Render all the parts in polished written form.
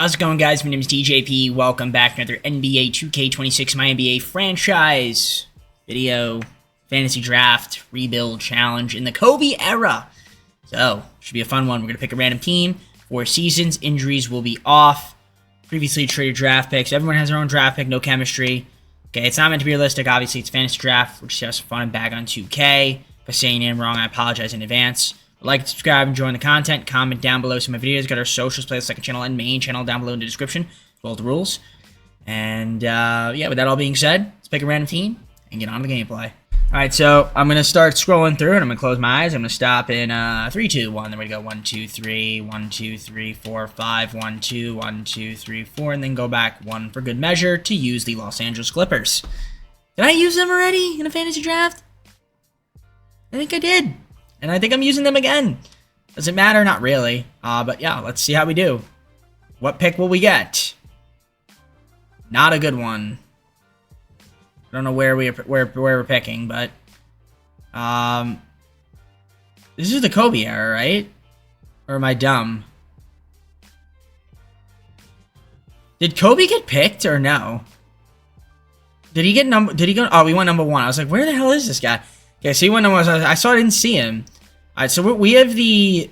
How's it going, guys? My name is DJP. Welcome back to another NBA 2K26 My NBA franchise video fantasy draft rebuild challenge in the Kobe era. So, should be a fun one. We're going to pick a random team. 4 seasons. Injuries will be off. Previously traded draft picks. Everyone has their own draft pick. No chemistry. Okay, it's not meant to be realistic. Obviously, it's fantasy draft. We're just having some fun and bag on 2K. If I'm saying it wrong, I apologize in advance. Like, subscribe, and join the content. Comment down below some of my videos. Got our socials, play the second channel and main channel down below in the description. Well, the rules. And, yeah, with that all being said, let's pick a random team and get on the gameplay. Alright, so I'm going to start scrolling through, and I'm going to close my eyes. I'm going to stop in 3, 2, 1. Then we're going to go 1, 2, 3, 1, 2, 3, 4, 5, 1, 2, 1, 2, 3, 4, and then go back 1 for good measure to use the Los Angeles Clippers. Did I use them already in a fantasy draft? I think I did. And I think I'm using them again. Does it matter? Not really. But yeah, let's see how we do. What pick will we get? Not a good one. I don't know where we're picking, but this is the Kobe era, right? Or am I dumb? Did Kobe get picked or no? Did he go? Oh, we went number 1. I was like, where the hell is this guy? Okay, so he went number 1. I saw I didn't see him. All right, so we have the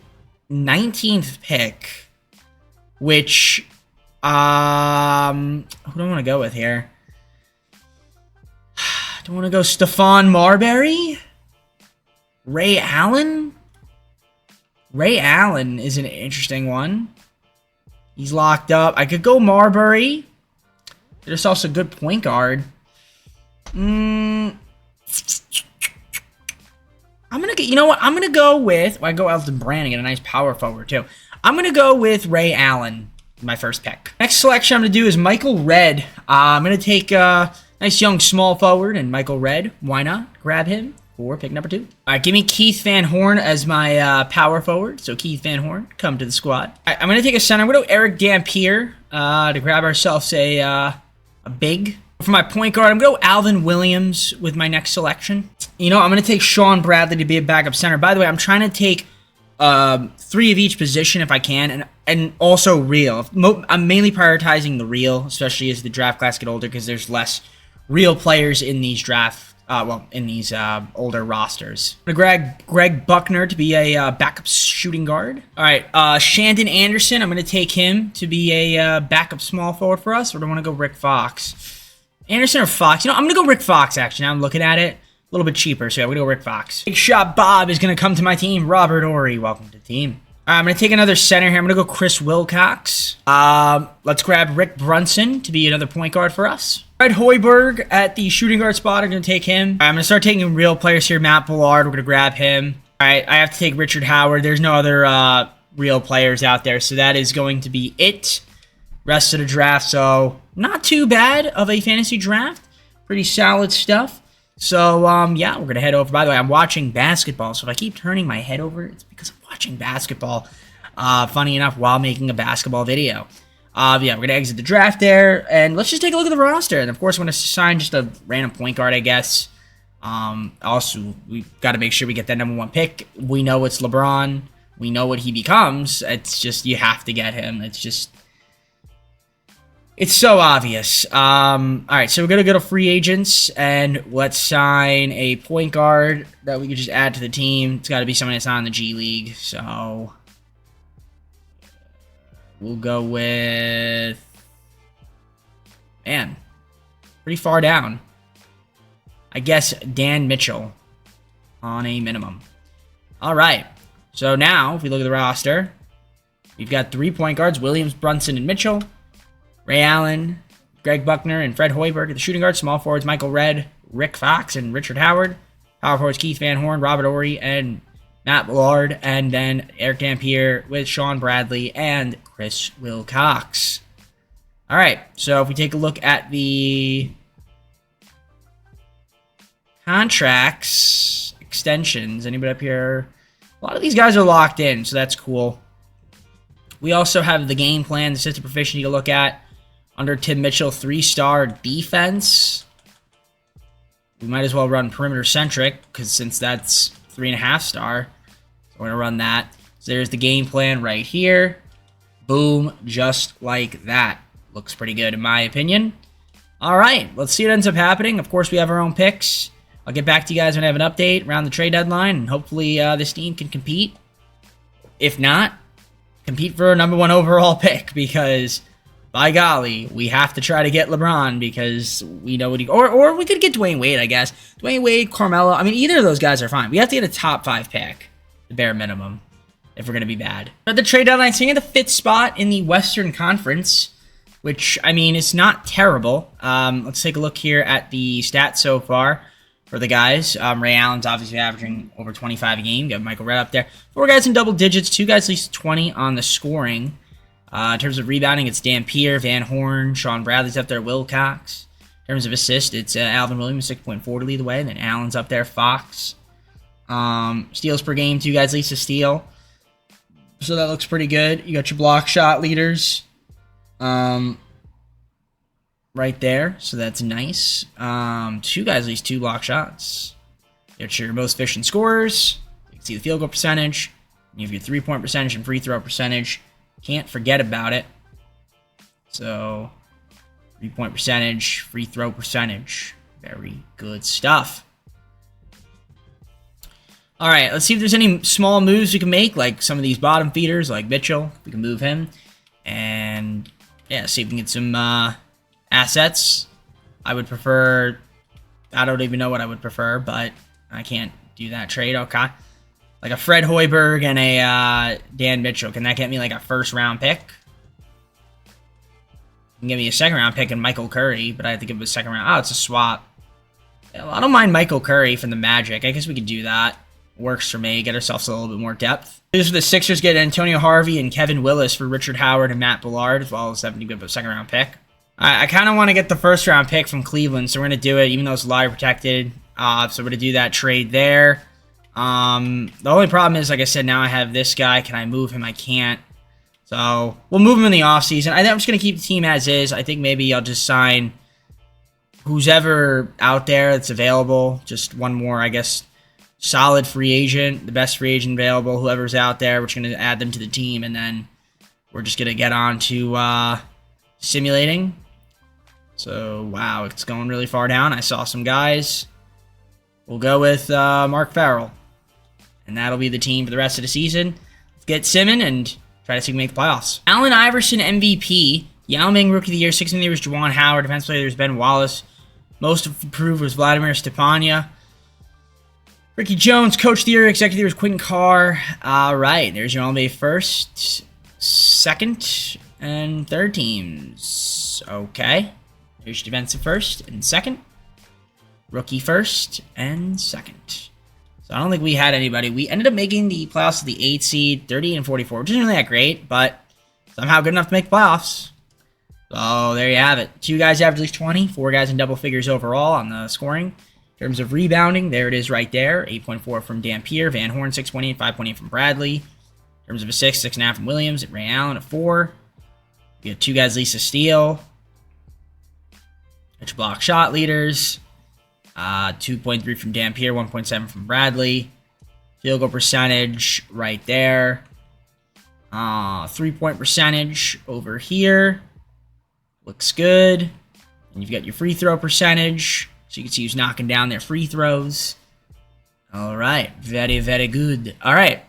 19th pick, which who do I want to go with here? Do I want to go Stephon Marbury? Ray Allen? Ray Allen is an interesting one. He's locked up. I could go Marbury. There's also a good point guard. I'm going to get, you know what? I'm going to go with, I go Elton Brand and get a nice power forward too. I'm going to go with Ray Allen, my first pick. Next selection I'm going to do is Michael Redd. I'm going to take a nice young small forward and Michael Redd. Why not? Grab him for pick number 2. All right, give me Keith Van Horn as my power forward. So Keith Van Horn, come to the squad. All right, I'm going to take a center. I'm going to go Eric Dampier to grab ourselves a big. For my point guard, I'm going to go Alvin Williams with my next selection. You know, I'm going to take Sean Bradley to be a backup center. By the way, I'm trying to take 3 of each position if I can, and also real. I'm mainly prioritizing the real, especially as the draft class get older, because there's less real players in these older rosters. I'm going to grab Greg Buckner to be a backup shooting guard. All right, Shandon Anderson, I'm going to take him to be a backup small forward for us, or do I want to go Rick Fox? Anderson or Fox? You know, I'm going to go Rick Fox, actually. Now I'm looking at it. A little bit cheaper, so yeah, we're going to go Rick Fox. Big Shot Bob is going to come to my team. Robert Ory, welcome to the team. All right, I'm going to take another center here. I'm going to go Chris Wilcox. Let's grab Rick Brunson to be another point guard for us. Fred Hoiberg at the shooting guard spot. I'm going to take him. All right, I'm going to start taking real players here. Matt Ballard, we're going to grab him. All right, I have to take Richard Howard. There's no other real players out there, so that is going to be it. Rest of the draft, so not too bad of a fantasy draft. Pretty solid stuff. So, yeah, we're going to head over. By the way, I'm watching basketball, so if I keep turning my head over, it's because I'm watching basketball, funny enough, while making a basketball video. Yeah, we're going to exit the draft there, and let's just take a look at the roster. And, of course, I'm going to assign just a random point guard, I guess. Also, we've got to make sure we get that number 1 pick. We know it's LeBron. We know what he becomes. It's just, you have to get him. It's so obvious. All right, so we're going to go to free agents, and let's sign a point guard that we could just add to the team. It's got to be someone that's not in the G League, so we'll go with, man, pretty far down. I guess Dan Mitchell on a minimum. All right, so now if we look at the roster, we've got 3 point guards, Williams, Brunson, and Mitchell. Ray Allen, Greg Buckner, and Fred Hoiberg at the shooting guard. Small forwards, Michael Redd, Rick Fox, and Richard Howard. Power forwards, Keith Van Horn, Robert Ory, and Matt Ballard. And then Eric Dampier with Sean Bradley and Chris Wilcox. All right, so if we take a look at the contracts, extensions, anybody up here? A lot of these guys are locked in, so that's cool. We also have the game plan, the system proficiency to look at. Under Tim Mitchell, 3-star defense. We might as well run perimeter centric, because since that's 3.5 star, so we're going to run that. So there's the game plan right here. Boom, just like that. Looks pretty good in my opinion. All right, let's see what ends up happening. Of course, we have our own picks. I'll get back to you guys when I have an update around the trade deadline, and hopefully this team can compete. If not, compete for a #1 overall pick, because by golly, we have to try to get LeBron, because we know what he... Or we could get Dwayne Wade, I guess. Dwayne Wade, Carmelo. I mean, either of those guys are fine. We have to get a top 5 pick, the bare minimum, if we're going to be bad. But the trade deadline, sitting at the 5th spot in the Western Conference, which, I mean, it's not terrible. Let's take a look here at the stats so far for the guys. Ray Allen's obviously averaging over 25 a game. Got Michael Redd up there. 4 guys in double digits. 2 guys at least 20 on the scoring. In terms of rebounding, it's Dampier, Van Horn, Sean Bradley's up there, Wilcox. In terms of assist, it's Alvin Williams, 6.4 to lead the way. And then Allen's up there, Fox. Steals per game, 2 guys at least a steal. So that looks pretty good. You got your block shot leaders. Right there, so that's nice. 2 guys, at least 2 block shots. You got your most efficient scorers. You can see the field goal percentage. You have your 3-point percentage and free throw percentage. Can't forget about it. So, 3-point percentage, free throw percentage. Very good stuff. All right, let's see if there's any small moves we can make, like some of these bottom feeders, like Mitchell. We can move him. And, yeah, see if we can get some assets. I would prefer... I don't even know what I would prefer, but I can't do that trade. Okay. Like a Fred Hoiberg and a Dan Mitchell. Can that get me like a first-round pick? You can give me a second-round pick and Michael Curry, but I have to give him a second round. Oh, it's a swap. Well, I don't mind Michael Curry from the Magic. I guess we could do that. Works for me. Get ourselves a little bit more depth. This is the Sixers get Antonio Harvey and Kevin Willis for Richard Howard and Matt Ballard, as well as having to give a second-round pick. I kind of want to get the first-round pick from Cleveland, so we're going to do it, even though it's lottery protected. So we're going to do that trade there. The only problem is, like I said, now I have this guy. Can I move him? I can't. So we'll move him in the offseason. I think I'm just going to keep the team as is. I think maybe I'll just sign who's ever out there that's available. Just one more, I guess, solid free agent, the best free agent available, whoever's out there. We're just going to add them to the team, and then we're just going to get on to simulating. So, wow, it's going really far down. I saw some guys. We'll go with Mark Farrell. And that'll be the team for the rest of the season. Let's get Simmons and try to see if we can make the playoffs. Allen Iverson, MVP. Yao Ming, Rookie of the Year. 6th in the year was Juwan Howard. Defense player was Ben Wallace. Most improved was Vladimir Stepania. Ricky Jones, Coach of the Year. Executive of the Year was Quentin Carr. All right, there's your NBA first, second, and third teams. Okay. There's your defensive first and second. Rookie first and second. So I don't think we had anybody. We ended up making the playoffs with the 8 seed, 30 and 44, which isn't really that great, but somehow good enough to make playoffs. So there you have it. 2 guys average at least 20, 4 guys in double figures overall on the scoring. In terms of rebounding, there it is right there. 8.4 from Dampier, Van Horn 6.8, 5.8 from Bradley. In terms of assists, 6.5 from Williams, at Ray Allen at 4. We have 2 guys Lisa Steele. That's your block shot leaders. 2.3 from Dampier, 1.7 from Bradley. Field goal percentage right there. 3-point percentage over here. Looks good. And you've got your free throw percentage. So you can see who's knocking down their free throws. All right. Very, very good. All right.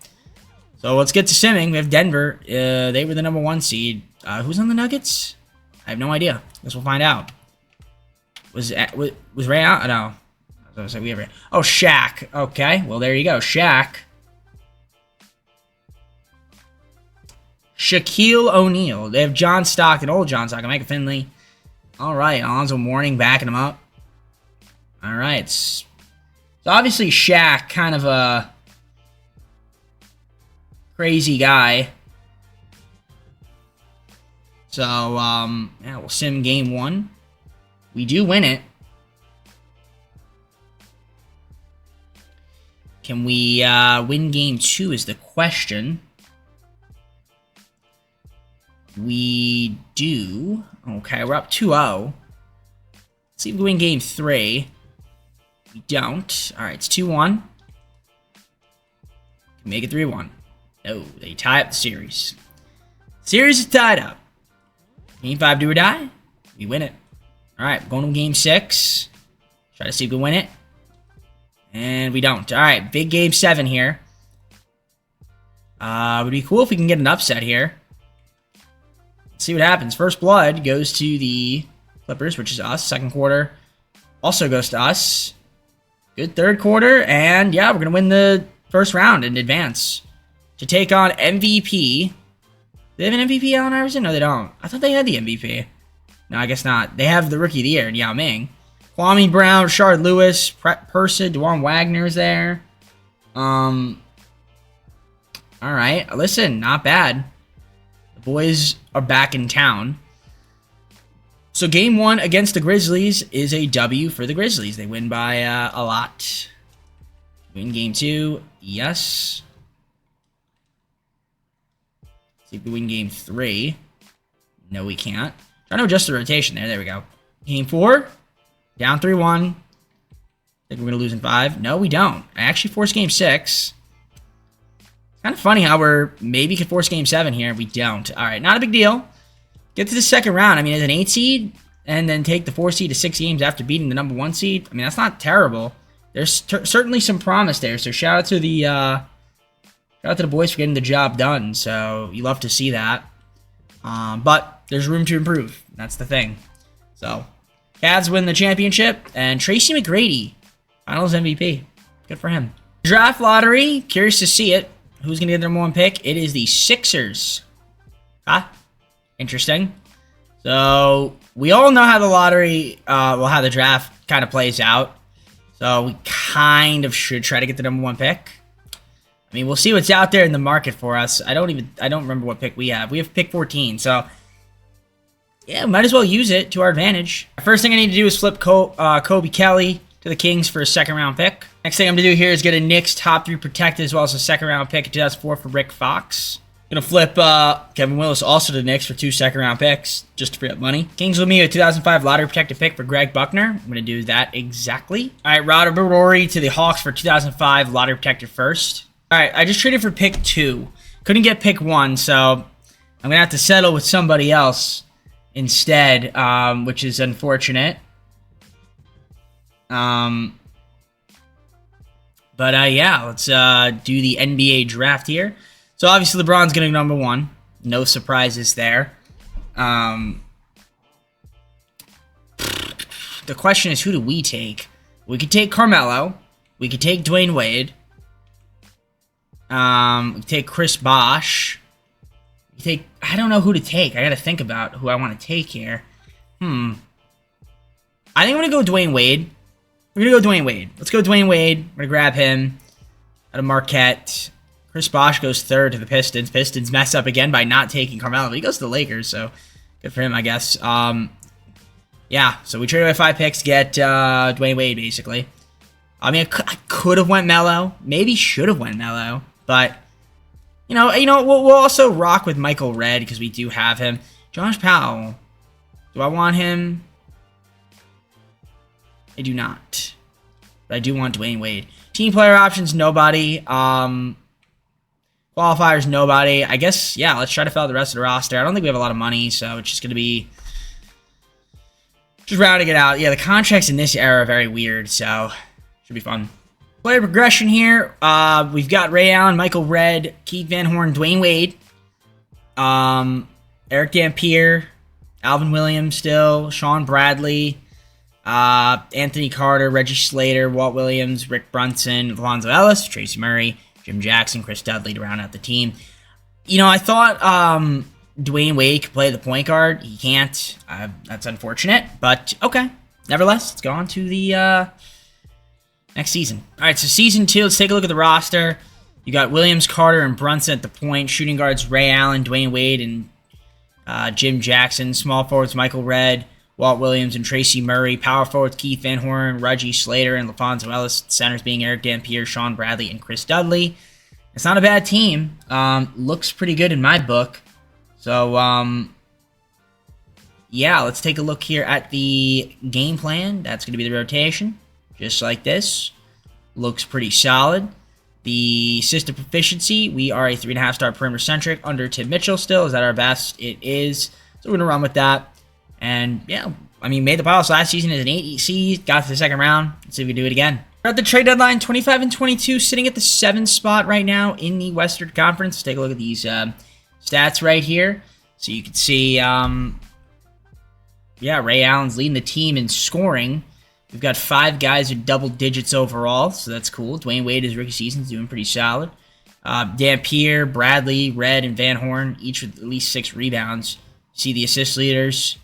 So let's get to simming. We have Denver. They were the #1 seed. Who's on the Nuggets? I have no idea. Guess we'll find out. Was Ray out? No. I was going to say we have Ray. Oh, Shaq. Okay. Well, there you go. Shaq. Shaquille O'Neal. They have John Stockton, old John Stockton, Micah Finley. All right. Alonzo Mourning backing him up. All right. So obviously Shaq, kind of a crazy guy. So, yeah, we'll sim game 1. We do win it. Can we win game 2 is the question. We do. Okay, we're up 2-0. Let's see if we win game 3. We don't. All right, it's 2-1. Make it 3-1. No, they tie up the series. Series is tied up. Game 5, do or die. We win it. All right, going to game 6. Try to see if we win it. And we don't. All right, big game 7 here. Would be cool if we can get an upset here. Let's see what happens. First blood goes to the Clippers, which is us. Second quarter also goes to us. Good third quarter. And yeah, we're going to win the first round and advance to take on MVP. Do they have an MVP, Allen Iverson? No, they don't. I thought they had the MVP. No, I guess not. They have the Rookie of the Year, Yao Ming. Kwame Brown, Rashard Lewis, Persa, Dewan Wagner is there. All right. Listen, not bad. The boys are back in town. So game 1 against the Grizzlies is a W for the Grizzlies. They win by a lot. Win game 2, yes. See if we win game 3. No, we can't. Trying to adjust the rotation there. There we go. Game 4, down 3-1. Think we're going to lose in 5. No, we don't. I actually forced game 6. Kind of funny how we're maybe could force game 7 here. We don't. All right, not a big deal. Get to the second round. I mean, as an 8 seed, and then take the 4 seed to 6 games after beating the number 1 seed. I mean, that's not terrible. There's certainly some promise there. So shout out to the boys for getting the job done. So you love to see that. But there's room to improve. That's the thing. So Cavs win the championship, and Tracy McGrady, Finals MVP. Good for him. Draft lottery. Curious to see it. Who's going to get their number 1 pick? It is the Sixers. Interesting. So, we all know how the lottery, how the draft kind of plays out. So, we kind of should try to get the number 1 pick. I mean, we'll see what's out there in the market for us. I don't remember what pick we have. We have pick 14, so yeah, might as well use it to our advantage. First thing I need to do is flip Kobe Kelly to the Kings for a second round pick. Next thing I'm going to do here is get a Knicks top 3 protected as well as a second round pick in 2004 for Rick Fox. Going to flip Kevin Willis also to the Knicks for 2 second round picks just to free up money. Kings with me a 2005 lottery protected pick for Greg Buckner. I'm going to do that exactly. All right, Robert Rory to the Hawks for 2005 lottery protected first. All right, I just traded for pick 2. Couldn't get pick 1, so I'm going to have to settle with somebody else instead, which is unfortunate. Yeah, let's do the NBA draft here. So obviously LeBron's getting number 1. No surprises there. The question is, who do we take? We could take Carmelo. We could take Dwayne Wade. We could take Chris Bosh. We could take... I don't know who to take. I gotta think about who I want to take here. I think I'm gonna go Dwayne Wade. We're going to go Dwayne Wade. Let's go Dwayne Wade. We're going to grab him out of Marquette. Chris Bosh goes 3rd to the Pistons. Pistons mess up again by not taking Carmelo. But he goes to the Lakers, so good for him, I guess. Yeah, so we traded away 5 picks to get Dwayne Wade, basically. I mean, I could have went Melo. Maybe should have went Melo. But, you know, we'll also rock with Michael Redd because we do have him. Josh Powell. Do I want him? I do not. But I do want Dwayne Wade. Team player options, nobody. Qualifiers, nobody. I guess, yeah, let's try to fill out the rest of the roster. I don't think we have a lot of money, so it's just going to be just rounding it out. Yeah, the contracts in this era are very weird, so should be fun. Player progression here. We've got Ray Allen, Michael Redd, Keith Van Horn, Dwayne Wade, Eric Dampier, Alvin Williams still, Sean Bradley, Anthony Carter, Reggie Slater, Walt Williams, Rick Brunson, Alonzo Ellis, Tracy Murray, Jim Jackson, Chris Dudley to round out the team. You know, I thought Dwayne Wade could play the point guard. He can't. That's unfortunate, but okay. Nevertheless, let's go on to the next season. All right, so season 2, let's take a look at the roster. You got Williams, Carter, and Brunson at the point. Shooting guards, Ray Allen, Dwayne Wade, and Jim Jackson. Small forwards, Michael Redd, Walt Williams, and Tracy Murray. Power forwards, Keith Van Horn, Reggie Slater, and LaFonso Ellis. Centers being Eric Dampier, Sean Bradley, and Chris Dudley. It's not a bad team. Looks pretty good in my book. So, yeah, let's take a look here at the game plan. That's going to be the rotation, just like this. Looks pretty solid. The system proficiency, we are a 3.5-star perimeter centric under Tim Mitchell still. Is that our best? It is. So we're going to run with that. And yeah, I mean, made the playoffs last season as an 8 seed, got to the second round. Let's see if we do it again. We're at the trade deadline, 25 and 22, sitting at the 7th spot right now in the Western Conference. Let's take a look at these stats right here. So you can see, yeah, Ray Allen's leading the team in scoring. We've got 5 guys with double digits overall, so that's cool. Dwayne Wade, his rookie season, is doing pretty solid. Dampier, Bradley, Red, and Van Horn, each with at least 6 rebounds. See the assist leaders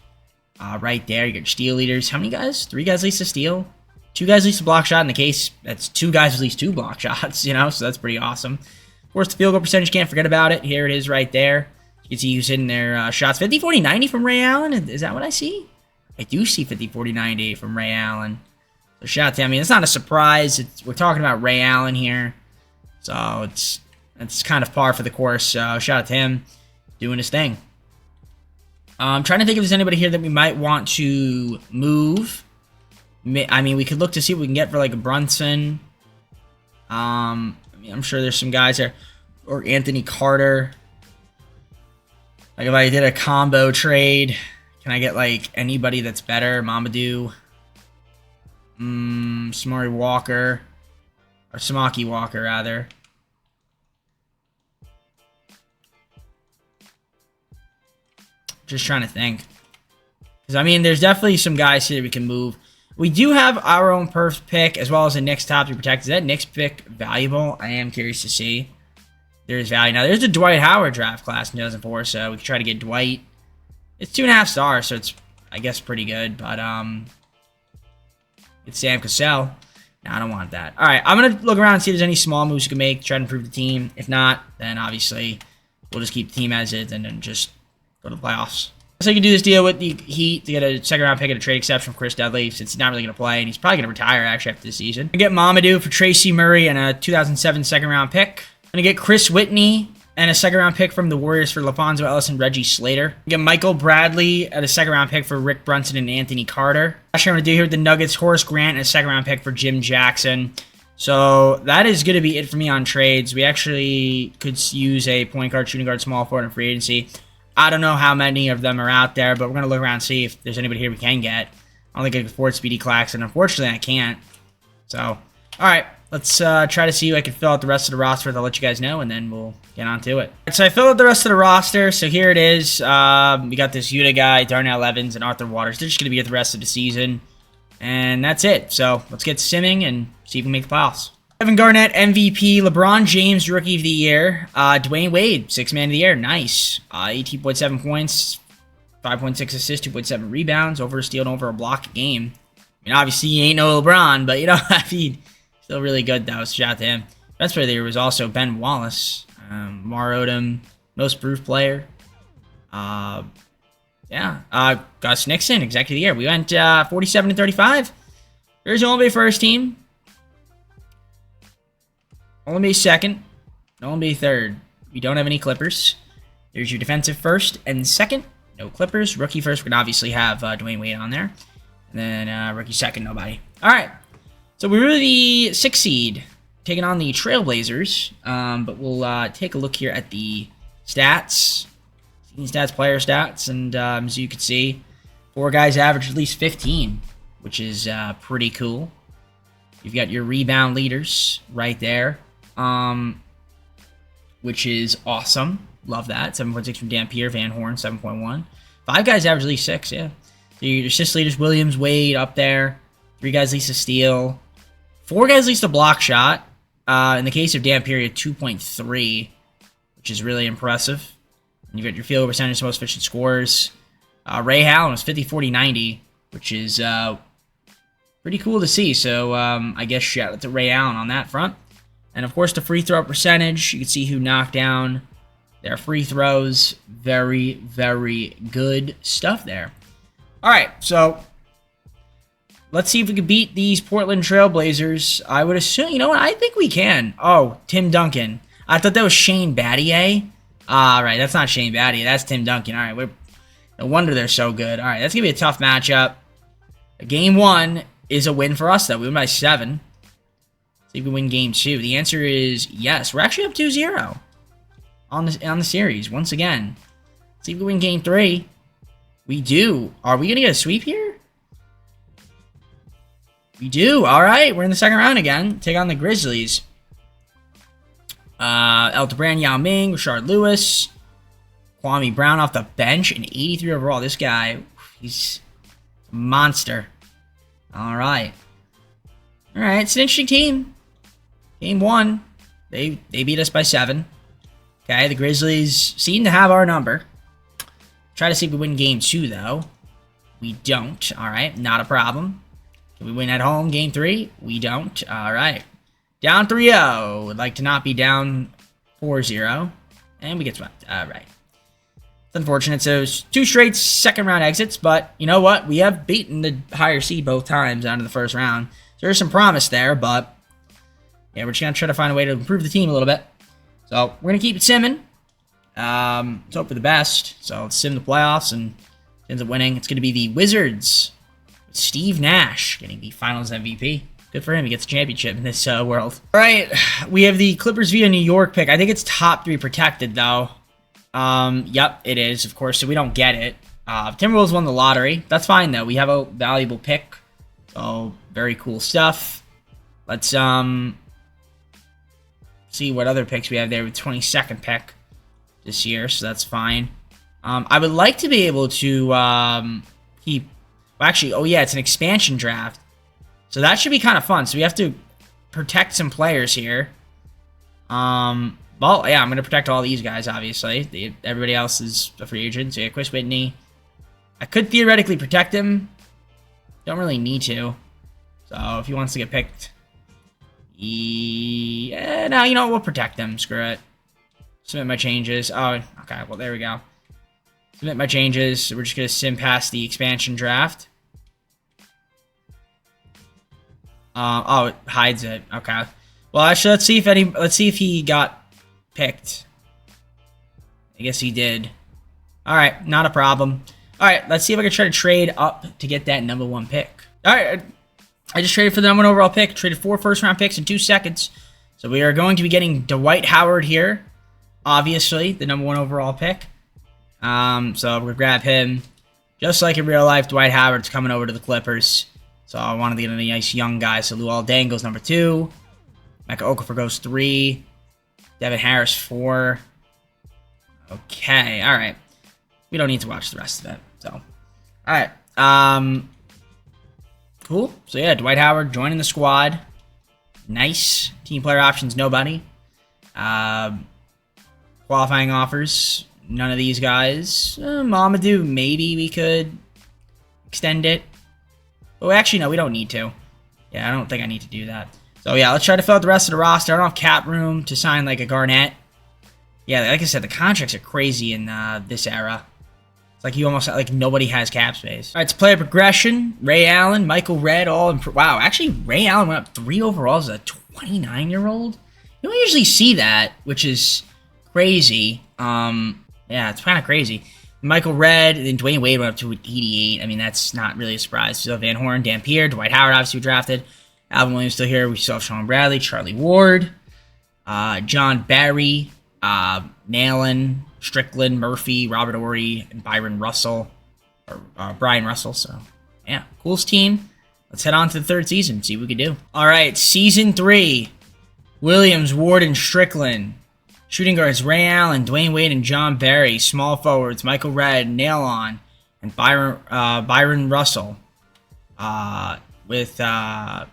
right there. You got your steal leaders. How many guys? 3 guys least a steal. 2 guys least a block shot. In the case, that's 2 guys with at least 2 block shots, you know, so that's pretty awesome. Of course, the field goal percentage, can't forget about it. Here it is right there. You can see who's hitting their shots. 50, 40, 90 from Ray Allen. Is that what I see? I do see 50, 40, 90 from Ray Allen. So shout out to him. I mean, it's not a surprise. We're talking about Ray Allen here. So it's kind of par for the course. So shout out to him doing his thing. I'm trying to think if there's anybody here that we might want to move. I mean, we could look to see what we can get for like a Brunson. I mean, I'm sure there's some guys there. Or Anthony Carter. Like if I did a combo trade, can I get like anybody that's better? Mamadou. Samari Walker. Or Samaki Walker, rather. Just trying to think. Because, I mean, there's definitely some guys here that we can move. We do have our own first pick, as well as a Knicks top to protect. Is that Knicks pick valuable? I am curious to see. There's value. Now, there's the Dwight Howard draft class in 2004, so we could try to get Dwight. It's 2.5 stars, so it's, I guess, pretty good. But, it's Sam Cassell. No, I don't want that. All right, I'm going to look around and see if there's any small moves we can make, try to improve the team. If not, then obviously we'll just keep the team as is and then just go to the playoffs. So you can do this deal with the Heat to get a second-round pick and a trade exception from Chris Dudley, since he's not really going to play, and he's probably going to retire, actually, after this season. We get Mamadou for Tracy Murray and a 2007 second-round pick. I'm going to get Chris Whitney and a second-round pick from the Warriors for LaFonso Ellis and Reggie Slater. We get Michael Bradley at a second-round pick for Rick Brunson and Anthony Carter. Actually, I'm going to do here with the Nuggets, Horace Grant and a second-round pick for Jim Jackson. So that is going to be it for me on trades. We actually could use a point guard, shooting guard, small forward in free agency. I don't know how many of them are out there, but we're going to look around and see if there's anybody here we can get. I don't think I can afford Speedy Claxton. Unfortunately, I can't. So, all right. Let's try to see if I can fill out the rest of the roster. I'll let you guys know, and then we'll get on to it. So I filled out the rest of the roster. So here it is. We got this Utah guy, Darnell Evans, and Arthur Waters. They're just going to be here the rest of the season. And that's it. So let's get simming and see if we can make the playoffs. Kevin Garnett, MVP. LeBron James, Rookie of the Year. Dwayne Wade, Sixth Man of the Year. Nice. 18.7 points, 5.6 assists, 2.7 rebounds, over a steal and over a block a game. I mean, obviously, he ain't no LeBron, but, you know, I mean, still really good, though. So shout out to him. Best player of the year was also Ben Wallace. Mar Odom, most improved player. Yeah. Gus Nixon, Executive of the Year. We went 47-35. There's only first team. Only second. Only third. We don't have any Clippers. There's your defensive first and second. No Clippers. Rookie first, we can obviously have Dwayne Wade on there. And then rookie second, nobody. All right. So we were the 6th seed, taking on the Trailblazers. But we'll take a look here at the stats. Team stats, player stats. And as you can see, 4 guys average at least 15, which is pretty cool. You've got your rebound leaders right there, which is awesome. Love that. 7.6 from Dampier, Van Horn, 7.1. 5 guys average at least 6, yeah. So your assist leaders, Williams, Wade up there. 3 guys least a steal. 4 guys least a block shot. In the case of Dampier, 2.3, which is really impressive. And you've got your field goal percentage, most efficient scorers. Ray Allen was 50, 40, 90, which is pretty cool to see. So I guess shout out to Ray Allen on that front. And of course, the free throw percentage. You can see who knocked down their free throws. Very, very good stuff there. All right, so let's see if we can beat these Portland Trailblazers. I would assume, you know what? I think we can. Oh, Tim Duncan. I thought that was Shane Battier. All right, that's not Shane Battier. That's Tim Duncan. All right, no wonder they're so good. All right, that's going to be a tough matchup. Game 1 is a win for us, though. We win by 7. So See if we win game 2. The answer is yes. We're actually up 2-0 on the series once again. See if we win game 3. We do. Are we gonna get a sweep here? We do. All right, we're in the second round again. Take on the Grizzlies. Elton Yao Ming, Rashard Lewis, Kwame Brown off the bench, and 83 overall. This guy, he's a monster. All right. All right, it's an interesting team. Game 1, they beat us by 7. Okay, the Grizzlies seem to have our number. Try to see if we win game 2, though. We don't. All right, not a problem. Can we win at home game 3? We don't. All right. Down 3-0. Would like to not be down 4-0. And we get swept. All right. It's unfortunate. So it's 2 straight second-round exits, but you know what? We have beaten the higher seed both times out of the first round. So there's some promise there, but yeah, we're just going to try to find a way to improve the team a little bit. So we're going to keep it simming. Let's hope for the best. So let's sim the playoffs, and ends up winning. It's going to be the Wizards. Steve Nash getting the Finals MVP. Good for him. He gets a championship in this world. All right, we have the Clippers via New York pick. I think it's top 3 protected, though. Yep, it is, of course, so we don't get it. Timberwolves won the lottery. That's fine, though. We have a valuable pick. So, very cool stuff. Let's see what other picks we have there with 22nd pick this year, so that's fine. I would like to be able to keep... Well, actually, oh yeah, it's an expansion draft. So that should be kind of fun. So we have to protect some players here. Well, yeah, I'm going to protect all these guys, obviously. Everybody else is a free agent. So yeah, Chris Whitney. I could theoretically protect him. Don't really need to. So if he wants to get picked... Yeah, no, you know what? We'll protect him. Screw it. Submit my changes. Oh, okay. Well, there we go. Submit my changes. We're just going to sim past the expansion draft. Oh, it hides it. Okay. Well, actually, let's see if he got picked. I guess he did. All right, not a problem. All right, let's see if I can try to trade up to get that number 1 pick. All right, I just traded for the number 1 overall pick. Traded 4 first-round picks in 2 seconds. So we are going to be getting Dwight Howard here. Obviously, the number 1 overall pick. So we're going to grab him. Just like in real life, Dwight Howard's coming over to the Clippers. So I wanted to get a nice young guy. So Luol Deng goes number 2. Mecca Okafor goes 3. Devin Harris 4. Okay, all right. We don't need to watch the rest of it. So, all right. Cool. So yeah, Dwight Howard joining the squad. Nice. Team player options, nobody. Qualifying offers, none of these guys. Mamadou, maybe we could extend it. But actually, no, we don't need to. Yeah, I don't think I need to do that. So yeah, let's try to fill out the rest of the roster. I don't have cap room to sign like a Garnett. Yeah, like I said, the contracts are crazy in this era. It's like you almost like nobody has cap space. All right, it's player progression. Ray Allen, Michael Redd, all wow. Actually, Ray Allen went up 3 overall as a 29-year-old. You don't usually see that, which is crazy. Yeah, it's kind of crazy. Michael Redd, and then Dwayne Wade went up to 88. I mean, that's not really a surprise. So Van Horn, Dampier, Dwight Howard, obviously drafted. Alvin Williams still here. We still have Sean Bradley, Charlie Ward, John Barry, Nalen, Strickland, Murphy, Robert Ory, and Byron Russell, or Brian Russell. So, yeah, coolest team. Let's head on to the 3rd season, see what we can do. All right, Season 3. Williams, Ward, and Strickland. Shooting guards, Ray Allen, Dwayne Wade, and John Barry. Small forwards, Michael Redd, Nailon, and Byron Russell. With Van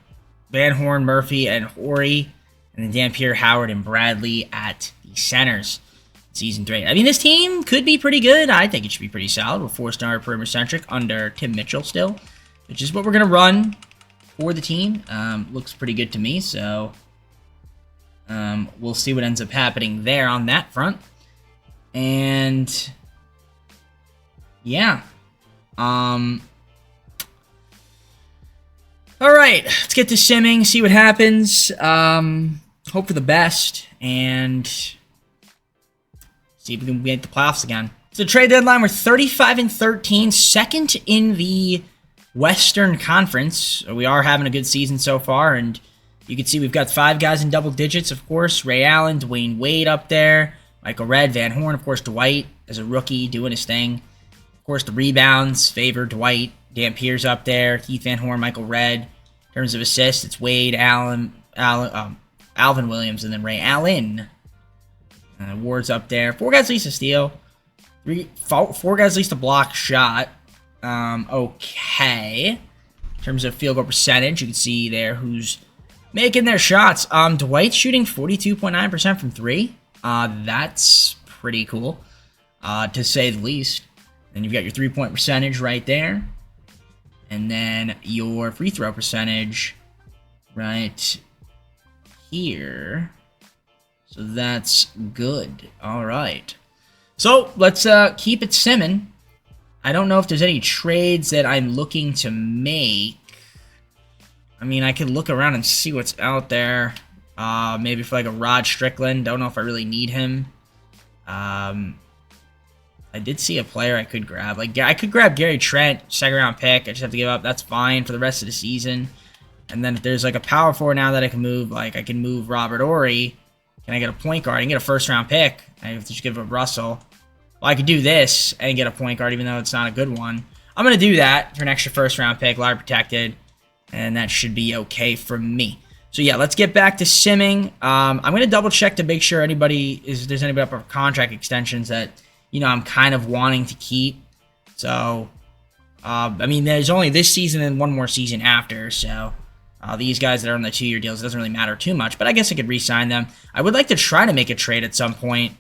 Horn, Murphy, and Horry, and then Dampier, Howard, and Bradley at the centers. Season 3. I mean, this team could be pretty good. I think it should be pretty solid. We're 4-star perimeter-centric under Tim Mitchell still, which is what we're going to run for the team. Looks pretty good to me, so we'll see what ends up happening there on that front. And yeah. Alright, let's get to simming, see what happens. Hope for the best, and see if we can make the playoffs again. So trade deadline, we're 35-13, second in the Western Conference. So we are having a good season so far, and You can see we've got 5 guys in double digits, of course. Ray Allen, Dwayne Wade up there. Michael Redd, Van Horn, of course, Dwight as a rookie doing his thing. Of course, the rebounds favor Dwight. Dampier's up there. Keith Van Horn, Michael Redd. In terms of assists, it's Wade, Alvin Williams, and then Ray Allen. Ward's up there. 4 guys least a steal. 4 guys least a block shot. Okay. In terms of field goal percentage, you can see there who's making their shots. Dwight's shooting 42.9% from 3. That's pretty cool, to say the least. Then you've got your 3-point percentage right there. And then your free throw percentage right here. So that's good. All right. So let's keep it simming. I don't know if there's any trades that I'm looking to make. I mean, I could look around and see what's out there. Maybe for like a Rod Strickland. Don't know if I really need him. I did see a player I could grab. Like, I could grab Gary Trent, 2nd round pick. I just have to give up. That's fine for the rest of the season. And then if there's like a power forward now that I can move, like I can move Robert Horry. Can I get a point guard? I can get a 1st round pick. I have to just give up Russell. Well, I could do this and get a point guard even though it's not a good one. I'm going to do that for an extra 1st round pick, lottery protected. And that should be okay for me. So yeah, let's get back to simming. I'm going to double check to make sure there's anybody up for contract extensions that, you know, I'm kind of wanting to keep. So, I mean, there's only this season and one more season after. So, these guys that are on the 2-year deals, it doesn't really matter too much. But I guess I could re-sign them. I would like to try to make a trade at some point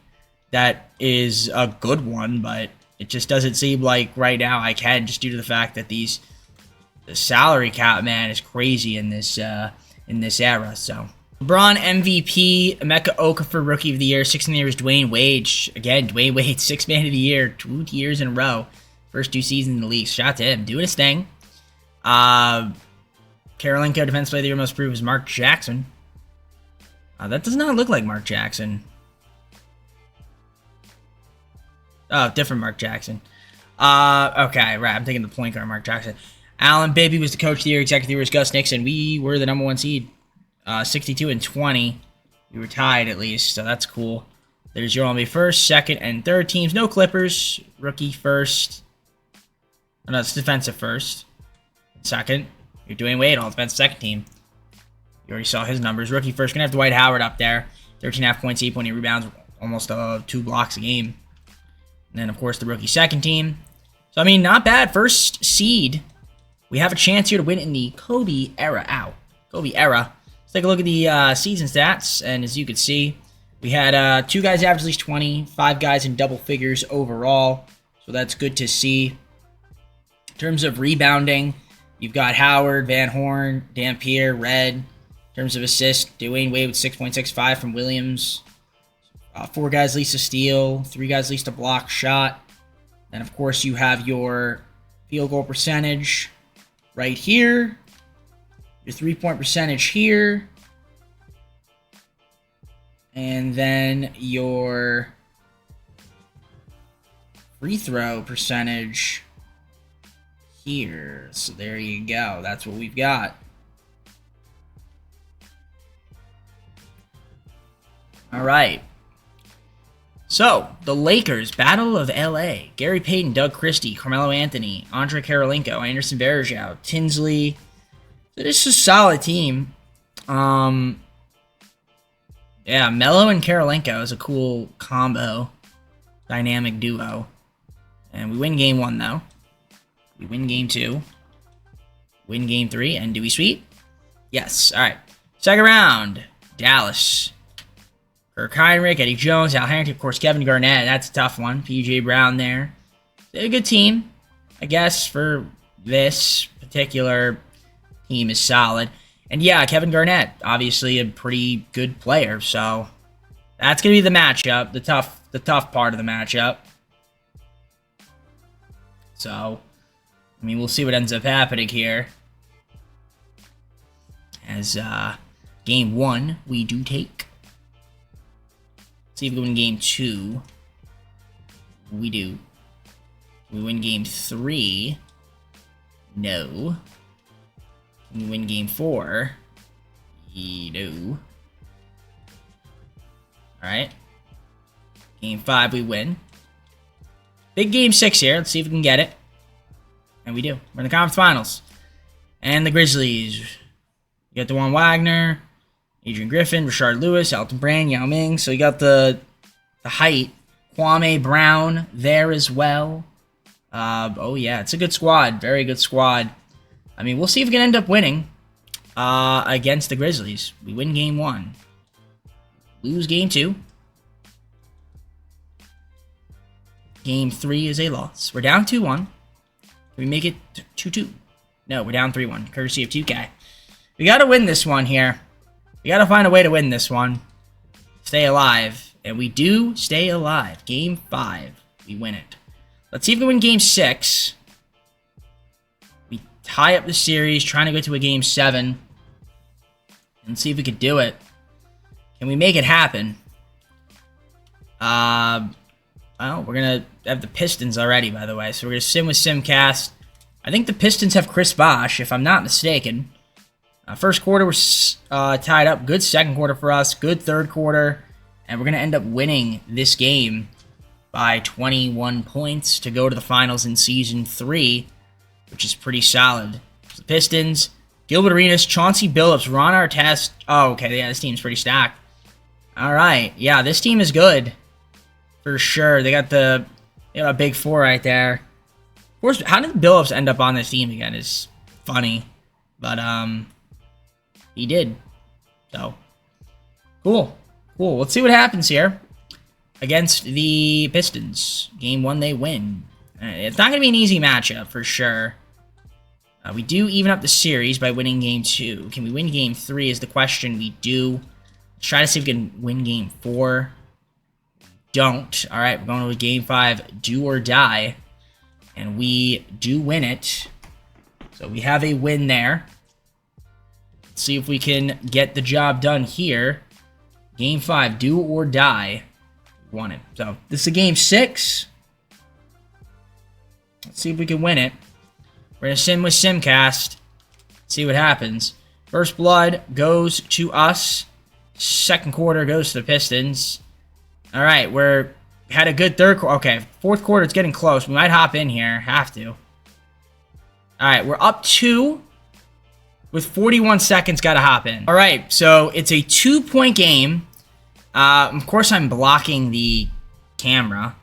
that is a good one. But it just doesn't seem like right now I can, just due to the fact that the salary cap, man, is crazy in this era. So LeBron MVP, Emeka Okafor Rookie of the Year, 6th in the year is Dwayne Wade. Again, Dwayne Wade, 6th Man of the Year, 2 years in a row. First 2 seasons in the league. Shout out to him, doing his thing. Karolinko, Defensive Player of the Year, most improved is Mark Jackson. That does not look like Mark Jackson. Oh, different Mark Jackson. Okay, right, I'm thinking the point guard Mark Jackson. Allen Baby was the Coach of the Year. Executive of the Year was Gus Nixon. We were the #1 seed. 62-20. We were tied at least, so that's cool. There's your only 1st, 2nd, and 3rd teams. No Clippers. Rookie 1st. Oh, no, it's defensive 1st. 2nd. You're Dwayne Wade, all defensive 2nd team. You already saw his numbers. Rookie 1st. Gonna have Dwight Howard up there. 13.5 points, 8.8 rebounds, almost 2 blocks a game. And then, of course, the rookie 2nd team. So, I mean, not bad. 1st seed. We have a chance here to win in the Kobe era. Kobe era. Let's take a look at the season stats. And as you can see, we had 2 guys average at least 20, 5 guys in double figures overall. So that's good to see. In terms of rebounding, you've got Howard, Van Horn, Dampier, Redd. In terms of assists, Dwayne Wade with 6.65 from Williams. 4 guys least a steal, 3 guys least a block shot. Then, of course, you have your field goal percentage right here. Your 3-point percentage here. And then your free throw percentage here. So there you go. That's what we've got. All right. So, the Lakers, Battle of LA. Gary Payton, Doug Christie, Carmelo Anthony, Andre Karolinko, Anderson Varejao, Tinsley. So this is a solid team. Yeah, Melo and Karolinko is a cool combo. Dynamic duo. And we win game 1, though. We win game 2. Win game 3. And do we sweep? Yes. All right. 2nd round. Dallas. Kirk Heinrich, Eddie Jones, Al Harrington, of course, Kevin Garnett. That's a tough one. P.J. Brown there. They're a good team, I guess, for this particular team is solid. And yeah, Kevin Garnett, obviously a pretty good player. So that's going to be the matchup, the tough part of the matchup. So, I mean, we'll see what ends up happening here. As game 1, we do take. See if we win game 2. We do. We win game 3. No. We win game 4. No. Alright. Game 5, we win. Big game 6 here. Let's see if we can get it. And we do. We're in the conference finals. And the Grizzlies. You got DeJuan Wagner, Adrian Griffin, Rashard Lewis, Elton Brand, Yao Ming. So you got the height. Kwame Brown there as well. Oh, yeah. It's a good squad. Very good squad. I mean, we'll see if we can end up winning against the Grizzlies. We win game 1. Lose game 2. Game 3 is a loss. We're down 2-1. We make it 2-2. No, we're down 3-1, courtesy of 2K. We got to win this one here. We got to find a way to win this one. Stay alive. And we do stay alive. Game 5. We win it. Let's see if we win game 6. We tie up the series, trying to go to a game 7. And see if we could do it. Can we make it happen? Well, we're going to have the Pistons already, by the way. So we're going to sim with Simcast. I think the Pistons have Chris Bosh, if I'm not mistaken. First quarter was tied up. Good second quarter for us. Good third quarter. And we're going to end up winning this game by 21 points to go to the finals in Season 3, which is pretty solid. The Pistons, Gilbert Arenas, Chauncey Billups, Ron Artest. Oh, okay. Yeah, this team's pretty stacked. All right. Yeah, this team is good. For sure. They got a big 4 right there. Of course, how did Billups end up on this team again is funny. But, he did. So, cool. Cool. Let's see what happens here against the Pistons. Game 1, they win. It's not going to be an easy matchup, for sure. We do even up the series by winning game 2. Can we win game 3 is the question. We do. Let's try to see if we can win game 4. Don't. All right, we're going to game 5, do or die. And we do win it. So we have a win there. Let's see if we can get the job done here. Game 5, do or die. Won it. So this is a game 6. Let's see if we can win it. We're going to sim with Simcast. See what happens. First blood goes to us. Second quarter goes to the Pistons. All right, had a good third quarter. Okay, fourth quarter, it's getting close. We might hop in here. Have to. All right, we're up 2 with 41 seconds. Got to hop in. All right, so it's a 2-point game. Of course, I'm blocking the camera,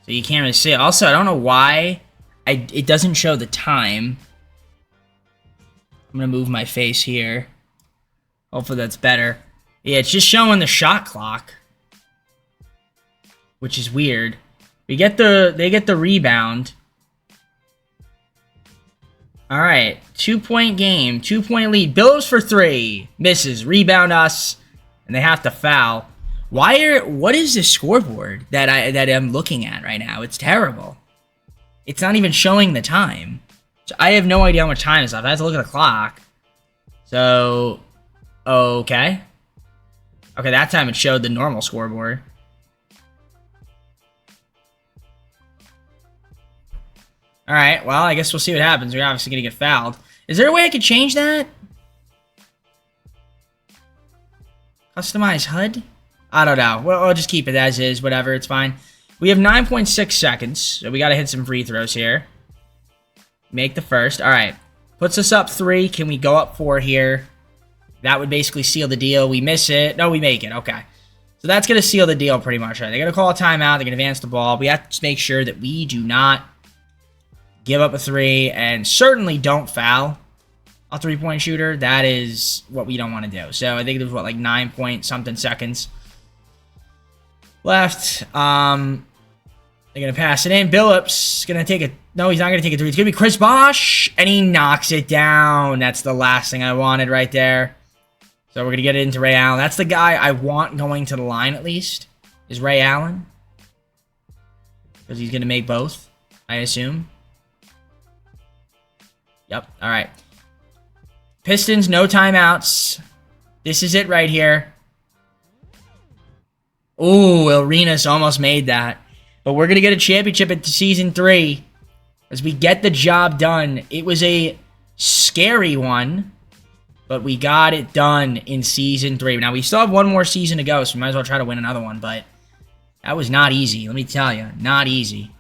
so you can't really see it. Also, I don't know why it doesn't show the time. I'm going to move my face here. Hopefully that's better. Yeah, it's just showing the shot clock, which is weird. They get the rebound. All right, 2-point game, 2-point lead. Billups for 3, misses. Rebound us, and they have to foul. What is this scoreboard that I'm looking at right now? It's terrible. It's not even showing the time. So I have no idea how much time is left. I have to look at the clock. So, okay. Okay, that time it showed the normal scoreboard. Alright, well, I guess we'll see what happens. We're obviously going to get fouled. Is there a way I could change that? Customize HUD? I don't know. Well, I'll just keep it as is. Whatever, it's fine. We have 9.6 seconds, so we got to hit some free throws here. Make the first. Alright. Puts us up 3. Can we go up 4 here? That would basically seal the deal. We miss it. No, we make it. Okay. So that's going to seal the deal pretty much. Right? They're going to call a timeout. They're going to advance the ball. We have to make sure that we do not give up a 3, and certainly don't foul a 3-point shooter. That is what we don't want to do. So I think there's, like 9-point-something seconds left. They're going to pass it in. Billups is going to take it. No, he's not going to take it 3. It's going to be Chris Bosh, and he knocks it down. That's the last thing I wanted right there. So we're going to get it into Ray Allen. That's the guy I want going to the line, at least, is Ray Allen. Because he's going to make both, I assume. Yep, all right. Pistons, no timeouts. This is it right here. Ooh, Arenas almost made that. But we're going to get a championship at Season 3 as we get the job done. It was a scary one. but we got it done in Season 3. Now, we still have one more season to go, so we might as well try to win another one, but that was not easy. Let me tell you, not easy.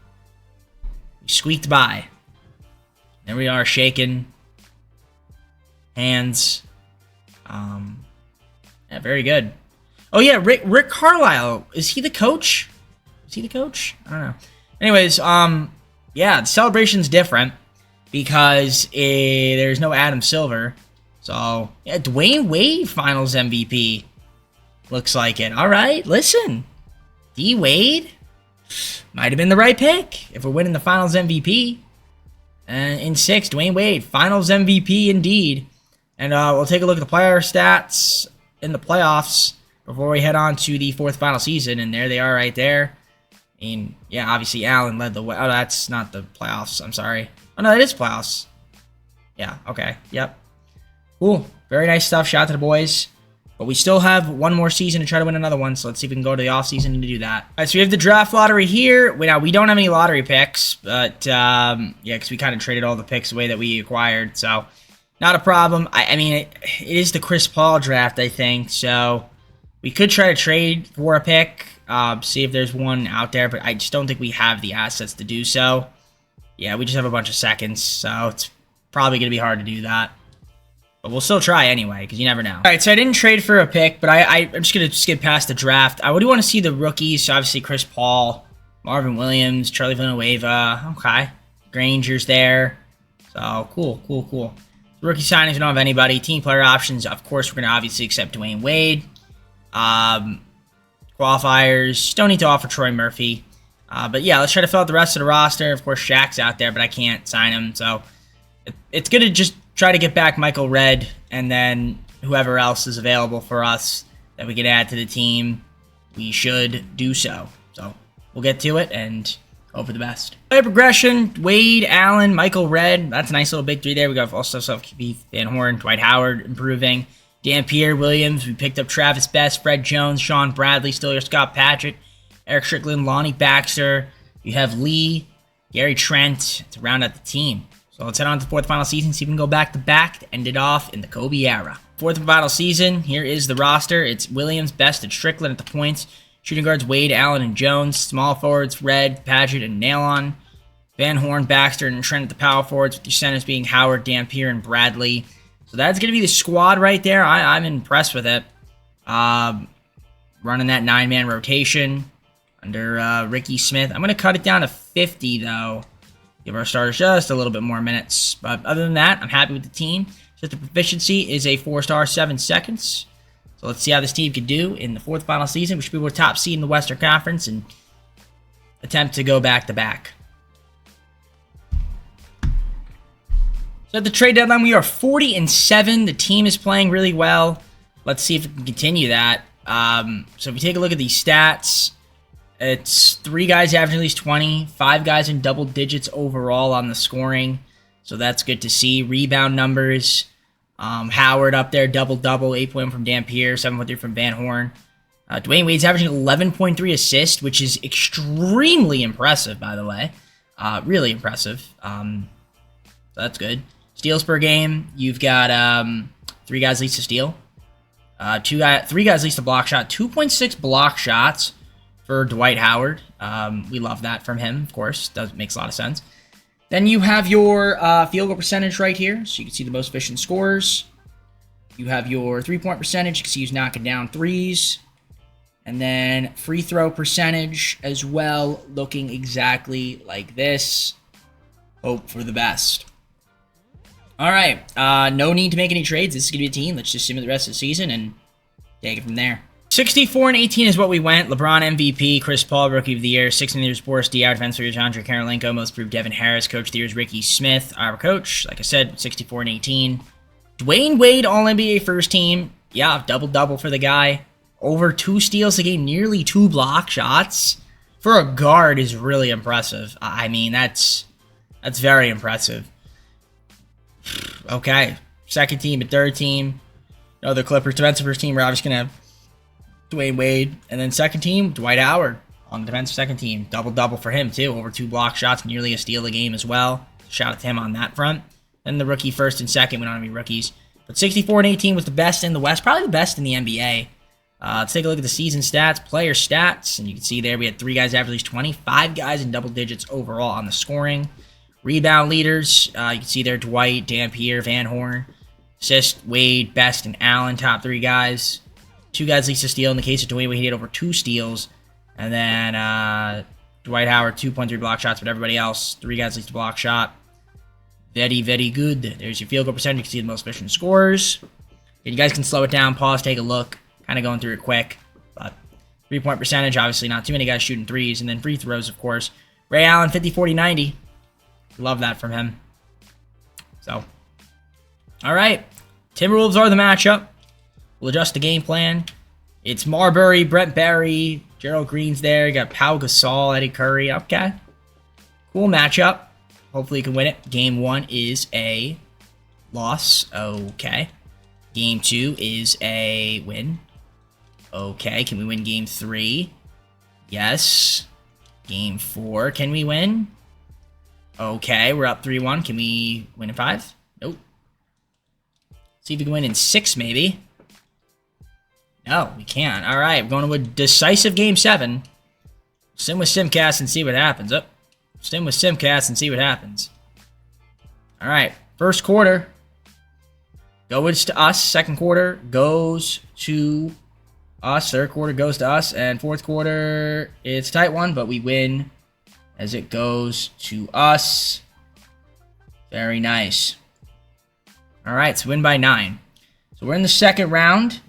We squeaked by. There we are, shaking hands. Yeah, very good. Oh, yeah, Rick Carlisle. Is he the coach? Is he the coach? I don't know. Anyways, yeah, the celebration's different because there's no Adam Silver. So, yeah, Dwayne Wade Finals MVP. Looks like it. All right, listen. D. Wade might have been the right pick if we're winning the Finals MVP. In 6, Dwayne Wade, Finals MVP indeed. And we'll take a look at the player stats in the playoffs before we head on to the 4th final season. And there they are right there. And, yeah, obviously Allen led the way. Oh, that's not the playoffs. I'm sorry. Oh, no, that is playoffs. Yeah, okay. Yep. Cool. Very nice stuff. Shout out to the boys. But we still have one more season to try to win another one, so let's see if we can go to the offseason to do that. All right, so we have the draft lottery here. Now, we don't have any lottery picks, but, yeah, because we kind of traded all the picks away that we acquired, so not a problem. I mean, it is the Chris Paul draft, I think, so we could try to trade for a pick, see if there's one out there, but I just don't think we have the assets to do so. Yeah, we just have a bunch of seconds, so it's probably going to be hard to do that. But we'll still try anyway, because you never know. All right, so I didn't trade for a pick, but I'm just going to skip past the draft. I would want to see the rookies. So obviously Chris Paul, Marvin Williams, Charlie Villanueva. Okay. Granger's there. So, cool. Rookie signings, we don't have anybody. Team player options, of course, we're going to obviously accept Dwayne Wade. Qualifiers, don't need to offer Troy Murphy. But yeah, let's try to fill out the rest of the roster. Of course, Shaq's out there, but I can't sign him. So, it's going to just try to get back Michael Redd and then whoever else is available for us that we can add to the team. We should do so. So we'll get to it and hope for the best. Player progression, Wade, Allen, Michael Redd. That's a nice little big 3 there. We got also Keith Van Horn, Dwight Howard improving. Dampier, Williams. We picked up Travis Best, Fred Jones, Sean Bradley, still here, Scott Patrick, Eric Strickland, Lonnie Baxter. You have Lee, Gary Trent to round out the team. So let's head on to the 4th final season, see if we can go back-to-back to end it off in the Kobe era. 4th and final season, here is the roster. It's Williams, Best, and Strickland at the points. Shooting guards, Wade, Allen, and Jones. Small forwards, Redd, Padgett, and Nailon. Van Horn, Baxter, and Trent at the power forwards, with your centers being Howard, Dampier, and Bradley. So that's going to be the squad right there. I'm impressed with it. Running that 9-man rotation under Ricky Smith. I'm going to cut it down to 50, though. Give our starters just a little bit more minutes. But other than that, I'm happy with the team. Just the proficiency is a 4-star, 7 seconds. So let's see how this team can do in the 4th final season. We should be able to top seed in the Western Conference and attempt to go back-to-back. So at the trade deadline, we are 40-7. The team is playing really well. Let's see if we can continue that. So if we take a look at these stats, it's 3 guys averaging at least 20, 5 guys in double digits overall on the scoring. So that's good to see. Rebound numbers, Howard up there, double-double, 8.1 from Dampier, 7.3 from Van Horn. Dwayne Wade's averaging 11.3 assists, which is extremely impressive, by the way. Really impressive. So that's good. Steals per game, you've got 3 guys least to steal. 3 guys least to block shot. 2.6 block shots for Dwight Howard. We love that from him, of course. Makes a lot of sense. Then you have your field goal percentage right here. So you can see the most efficient scorers. You have your 3-point percentage. You can see he's knocking down threes. And then free throw percentage as well, looking exactly like this. Hope for the best. All right. No need to make any trades. This is going to be a team. Let's just simulate the rest of the season and take it from there. 64-18 is what we went. LeBron MVP, Chris Paul Rookie of the Year, 16 years Boris Diaw, Defensive Year Andre Karolinko, Most Improved Devin Harris, Coach of the Year is Ricky Smith, our coach. Like I said, 64-18. Dwayne Wade All NBA First Team. Yeah, double-double for the guy. Over 2 steals a game, nearly 2 block shots for a guard is really impressive. I mean, that's very impressive. Okay, 2nd team and 3rd team. No, the Clippers defensive first team. We're obviously gonna have Dwayne Wade, and then 2nd team, Dwight Howard on the defensive 2nd team. Double-double for him, too. Over 2 block shots, nearly a steal a game as well. Shout out to him on that front. Then the rookie 1st and 2nd, we don't have any rookies. But 64 and 18 was the best in the West, probably the best in the NBA. Let's take a look at the season stats, player stats, and you can see there we had 3 guys average at least 20, 5 guys in double digits overall on the scoring. Rebound leaders, you can see there Dwight, Dampier, Van Horn. Assist, Wade, Best, and Allen, top 3 guys. 2 guys least a steal. In the case of Dwayne Wade, he had over 2 steals. And then Dwight Howard, 2.3 block shots, but everybody else, 3 guys least a block shot. Very, very good. There's your field goal percentage. You can see the most efficient scorers. And you guys can slow it down, pause, take a look. Kind of going through it quick. But 3-point percentage, obviously not too many guys shooting threes. And then free throws, of course. Ray Allen, 50, 40, 90. Love that from him. So, all right. Timberwolves are the matchup. We'll adjust the game plan. It's Marbury, Brent Barry, Gerald Green's there. You got Pau Gasol, Eddie Curry. Okay. Cool matchup. Hopefully you can win it. Game 1 is a loss. Okay. Game 2 is a win. Okay. Can we win Game 3? Yes. Game 4. Can we win? Okay. We're up 3-1. Can we win in 5? Nope. See if we can win in 6, maybe. No, we can't. All right. We're going to a decisive Game 7. Sim with Simcast and see what happens. Up. Sim with Simcast and see what happens. All right. First quarter goes to us. Second quarter goes to us. Third quarter goes to us. And fourth quarter, it's a tight one, but we win as it goes to us. Very nice. All right. So win by 9. So we're in the second round.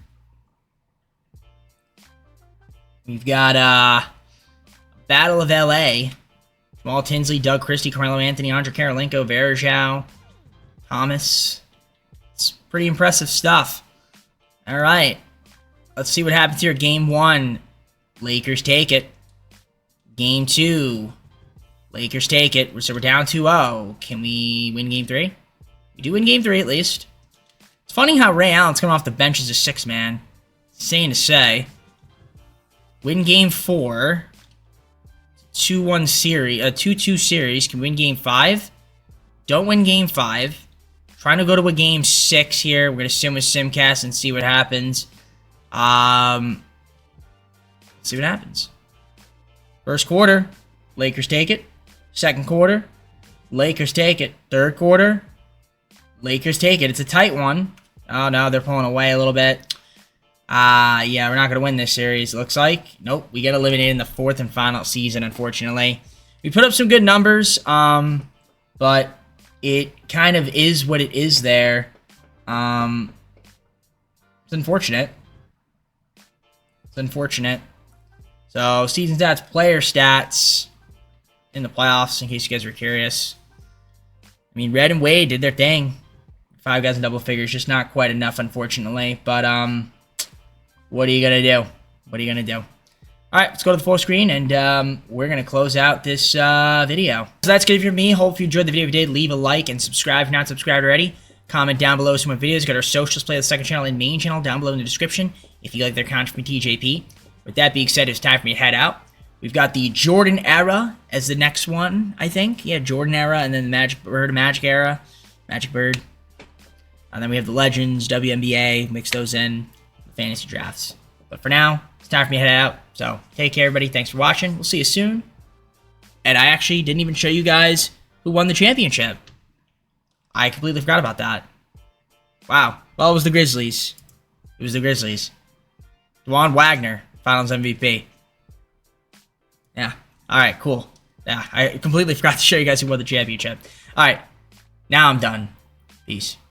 We've got Battle of L.A. Jamal Tinsley, Doug Christie, Carmelo Anthony, Andre Karolinko, Varejao, Thomas. It's pretty impressive stuff. All right. Let's see what happens here. Game 1, Lakers take it. Game 2, Lakers take it. So we're down 2-0. Can we win Game 3? We do win Game 3 at least. It's funny how Ray Allen's coming off the bench as a 6-man. Insane to say. Win Game 4. 2-1 series, a 2-2 series. Can win Game 5. Don't win Game 5. Trying to go to a Game 6 here. We're gonna sim with Simcast and see what happens. See what happens. First quarter, Lakers take it. Second quarter, Lakers take it. Third quarter, Lakers take it. It's a tight one. Oh no, they're pulling away a little bit. Yeah, we're not going to win this series, it looks like. Nope, we get eliminated in the 4th and final season, unfortunately. We put up some good numbers, but it kind of is what it is there. It's unfortunate. It's unfortunate. So, season stats, player stats in the playoffs, in case you guys were curious. I mean, Red and Wade did their thing. 5 guys in double figures, just not quite enough, unfortunately. But, what are you going to do? What are you going to do? All right, let's go to the full screen, and we're going to close out this video. So that's good for me. Hope you enjoyed the video. If you did, leave a like and subscribe if you're not subscribed already. Comment down below some more videos. Got our socials, play the second channel and main channel down below in the description if you like their content from TJP. With that being said, it's time for me to head out. We've got the Jordan era as the next one, I think. Yeah, Jordan era, and then the Magic Bird, Magic era. Magic Bird. And then we have the Legends, WNBA, mix those in. Fantasy drafts. But for now, it's time for me to head out. So, take care, everybody. Thanks for watching. We'll see you soon. And I actually didn't even show you guys who won the championship. I completely forgot about that. Wow. Well, it was the Grizzlies. It was the Grizzlies. Dwan Wagner, Finals MVP. Yeah. All right, cool. Yeah, I completely forgot to show you guys who won the championship. All right. Now I'm done. Peace.